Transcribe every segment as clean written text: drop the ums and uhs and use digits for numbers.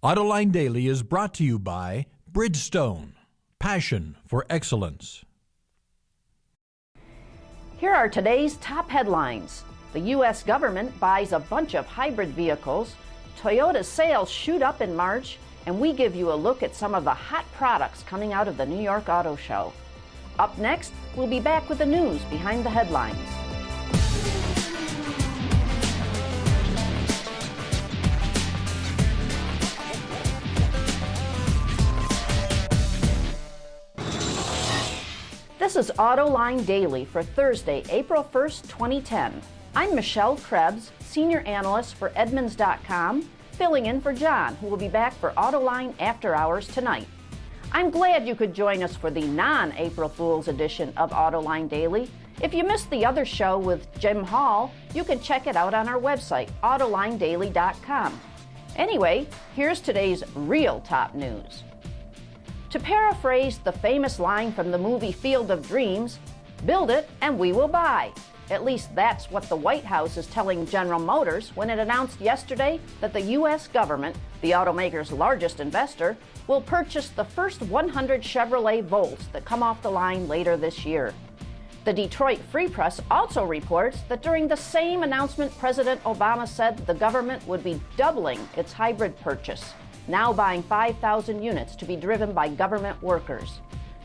Autoline Daily is brought to you by Bridgestone, passion for excellence. Here are today's top headlines. The U.S. government buys a bunch of hybrid vehicles, Toyota's sales shoot up in March, and we give you a look at some of the hot products coming out of the New York Auto Show. Up next, we'll be back with the news behind the headlines. This is Autoline Daily for Thursday, April 1st, 2010. I'm Michelle Krebs, Senior Analyst for Edmunds.com, filling in for John, who will be back for Autoline After Hours tonight. I'm glad you could join us for the non-April Fool's edition of Autoline Daily. If you missed the other show with Jim Hall, you can check it out on our website, AutolineDaily.com. Anyway, here's today's real top news. To paraphrase the famous line from the movie Field of Dreams, build it and we will buy. At least that's what the White House is telling General Motors when it announced yesterday that the U.S. government, the automaker's largest investor, will purchase the first 100 Chevrolet Volts that come off the line later this year. The Detroit Free Press also reports that during the same announcement, President Obama said the government would be doubling its hybrid purchase, now buying 5,000 units to be driven by government workers.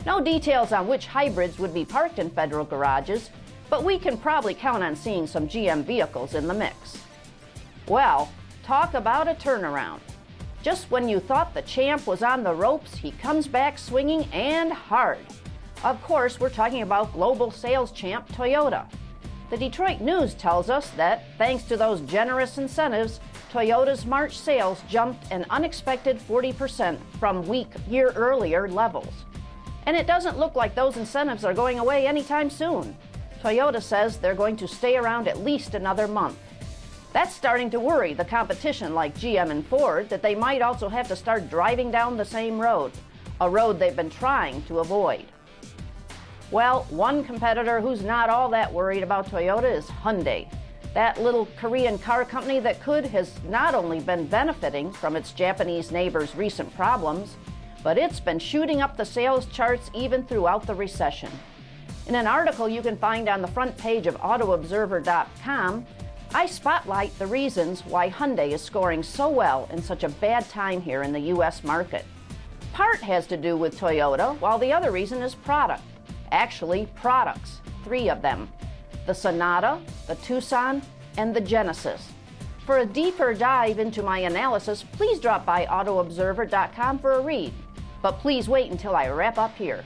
No details on which hybrids would be parked in federal garages, but we can probably count on seeing some GM vehicles in the mix. Well, talk about a turnaround. Just when you thought the champ was on the ropes, he comes back swinging and hard. Of course, we're talking about global sales champ Toyota. The Detroit News tells us that, thanks to those generous incentives, Toyota's March sales jumped an unexpected 40% from weak year earlier levels. And it doesn't look like those incentives are going away anytime soon. Toyota says they're going to stay around at least another month. That's starting to worry the competition like GM and Ford that they might also have to start driving down the same road, a road they've been trying to avoid. Well, one competitor who's not all that worried about Toyota is Hyundai. That little Korean car company that has not only been benefiting from its Japanese neighbor's recent problems, but it's been shooting up the sales charts even throughout the recession. In an article you can find on the front page of AutoObserver.com, I spotlight the reasons why Hyundai is scoring so well in such a bad time here in the U.S. market. Part has to do with Toyota, while the other reason is product. Actually, products, 3 of them: the Sonata, the Tucson, and the Genesis. For a deeper dive into my analysis, please drop by AutoObserver.com for a read. But please wait until I wrap up here.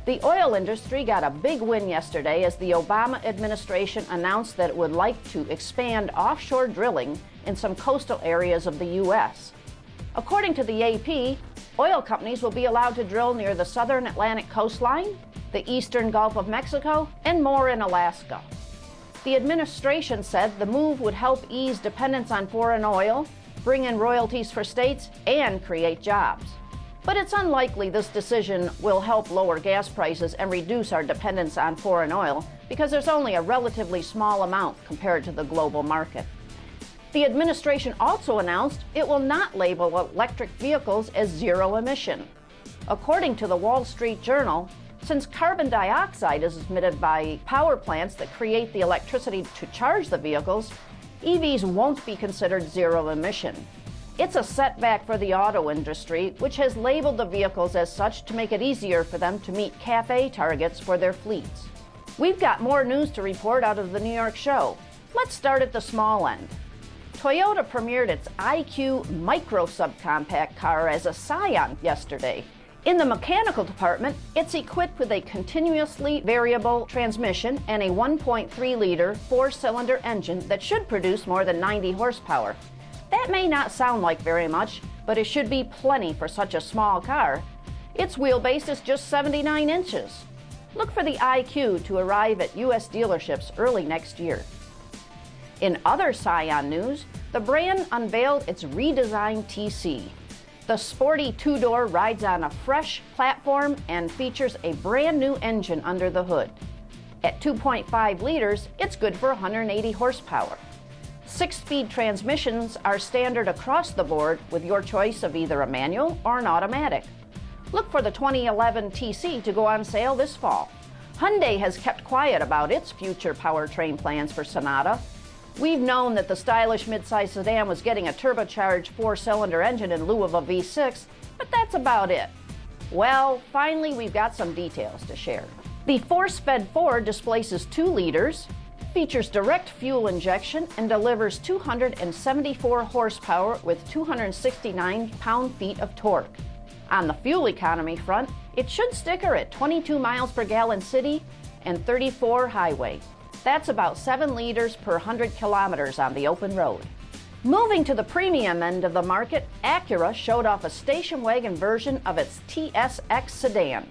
The oil industry got a big win yesterday as the Obama administration announced that it would like to expand offshore drilling in some coastal areas of the U.S. According to the AP, oil companies will be allowed to drill near the southern Atlantic coastline, the eastern Gulf of Mexico, and more in Alaska. The administration said the move would help ease dependence on foreign oil, bring in royalties for states, and create jobs. But it's unlikely this decision will help lower gas prices and reduce our dependence on foreign oil because there's only a relatively small amount compared to the global market. The administration also announced it will not label electric vehicles as zero emission. According to the Wall Street Journal, since carbon dioxide is emitted by power plants that create the electricity to charge the vehicles, EVs won't be considered zero emission. It's a setback for the auto industry, which has labeled the vehicles as such to make it easier for them to meet CAFE targets for their fleets. We've got more news to report out of the New York show. Let's start at the small end. Toyota premiered its IQ micro subcompact car as a SCION yesterday. In the mechanical department, it's equipped with a continuously variable transmission and a 1.3-liter 4-cylinder engine that should produce more than 90 horsepower. That may not sound like very much, but it should be plenty for such a small car. Its wheelbase is just 79 inches. Look for the IQ to arrive at U.S. dealerships early next year. In other SCION news, the brand unveiled its redesigned TC. The sporty two-door rides on a fresh platform and features a brand new engine under the hood. At 2.5 liters, it's good for 180 horsepower. 6-speed transmissions are standard across the board with your choice of either a manual or an automatic. Look for the 2011 TC to go on sale this fall. Hyundai has kept quiet about its future powertrain plans for Sonata. We've known that the stylish midsize sedan was getting a turbocharged 4-cylinder engine in lieu of a V6, but that's about it. Well, finally we've got some details to share. The 4-sped 4 displaces 2 liters, features direct fuel injection, and delivers 274 horsepower with 269 pound-feet of torque. On the fuel economy front, it should sticker at 22 miles per gallon city and 34 highway. That's about 7 liters per 100 kilometers on the open road. Moving to the premium end of the market, ACURA showed off a station wagon version of its TSX sedan.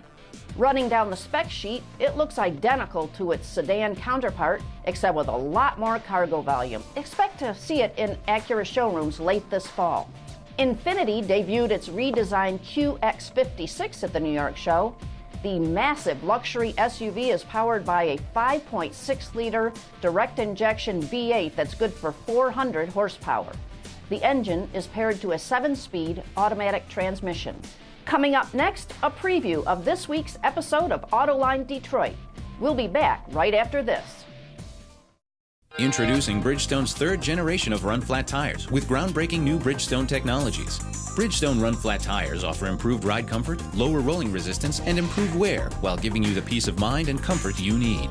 Running down the spec sheet, it looks identical to its sedan counterpart, except with a lot more cargo volume. Expect to see it in ACURA showrooms late this fall. INFINITI debuted its redesigned QX56 at the New York show. The massive luxury SUV is powered by a 5.6-liter direct injection V8 that's good for 400 horsepower. The engine is paired to a 7-speed automatic transmission. Coming up next, a preview of this week's episode of Autoline Detroit. We'll be back right after this. Introducing Bridgestone's 3rd generation of run-flat tires with groundbreaking new Bridgestone technologies. Bridgestone run-flat tires offer improved ride comfort, lower rolling resistance, and improved wear while giving you the peace of mind and comfort you need.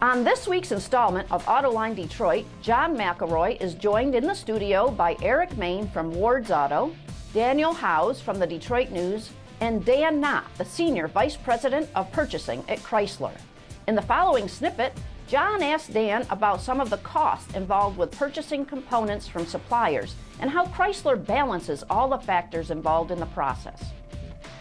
On this week's installment of Autoline Detroit, John McElroy is joined in the studio by Eric Main from Ward's Auto, Daniel Howes from the Detroit News, and Dan Knott, the Senior Vice President of Purchasing at Chrysler. In the following snippet, John asked Dan about some of the costs involved with purchasing components from suppliers and how Chrysler balances all the factors involved in the process.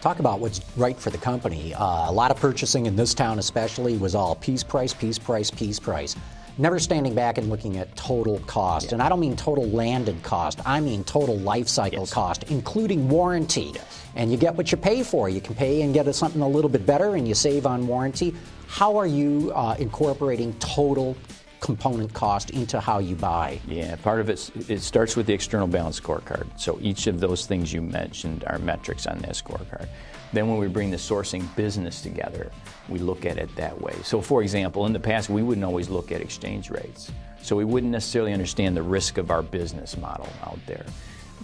Talk about what's right for the company. A lot of purchasing in this town especially was all piece price, piece price, piece price. Never standing back and looking at total cost. Yeah. And I don't mean total landed cost, I mean total life cycle cost, including warranty. Yes. And you get what you pay for. You can pay and get something a little bit better and you save on warranty. How are you incorporating total component cost into how you buy? Yeah, part of it starts with the external balance scorecard. So each of those things you mentioned are metrics on that scorecard. Then when we bring the sourcing business together, we look at it that way. So for example, in the past, we wouldn't always look at exchange rates. So we wouldn't necessarily understand the risk of our business model out there.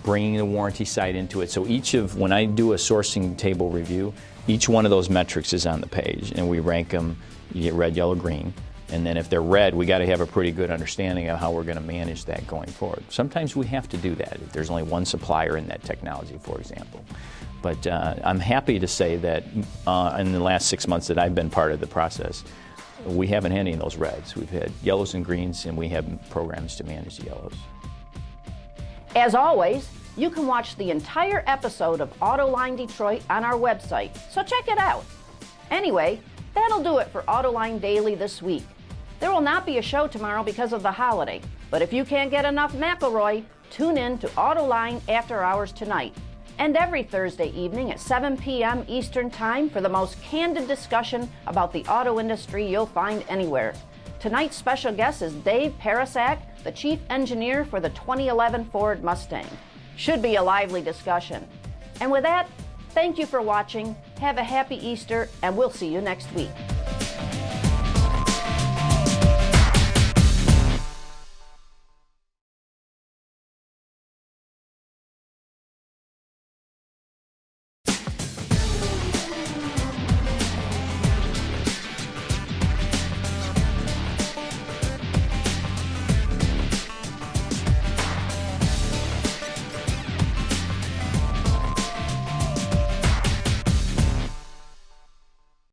Bringing the warranty side into it. So when I do a sourcing table review, each one of those metrics is on the page and we rank them. You get red, yellow, green. And then if they're red, we got to have a pretty good understanding of how we're going to manage that going forward. Sometimes we have to do that if there's only one supplier in that technology, for example. But I'm happy to say that in the last 6 months that I've been part of the process, we haven't had any of those reds. We've had yellows and greens, and we have programs to manage the yellows. As always, you can watch the entire episode of Autoline Detroit on our website, so check it out. Anyway, that'll do it for Autoline Daily this week. There will not be a show tomorrow because of the holiday, but if you can't get enough McElroy, tune in to Autoline After Hours tonight, and every Thursday evening at 7 p.m. Eastern Time for the most candid discussion about the auto industry you'll find anywhere. Tonight's special guest is Dave Parasak, the Chief Engineer for the 2011 Ford Mustang. Should be a lively discussion. And with that, thank you for watching, have a happy Easter, and we'll see you next week.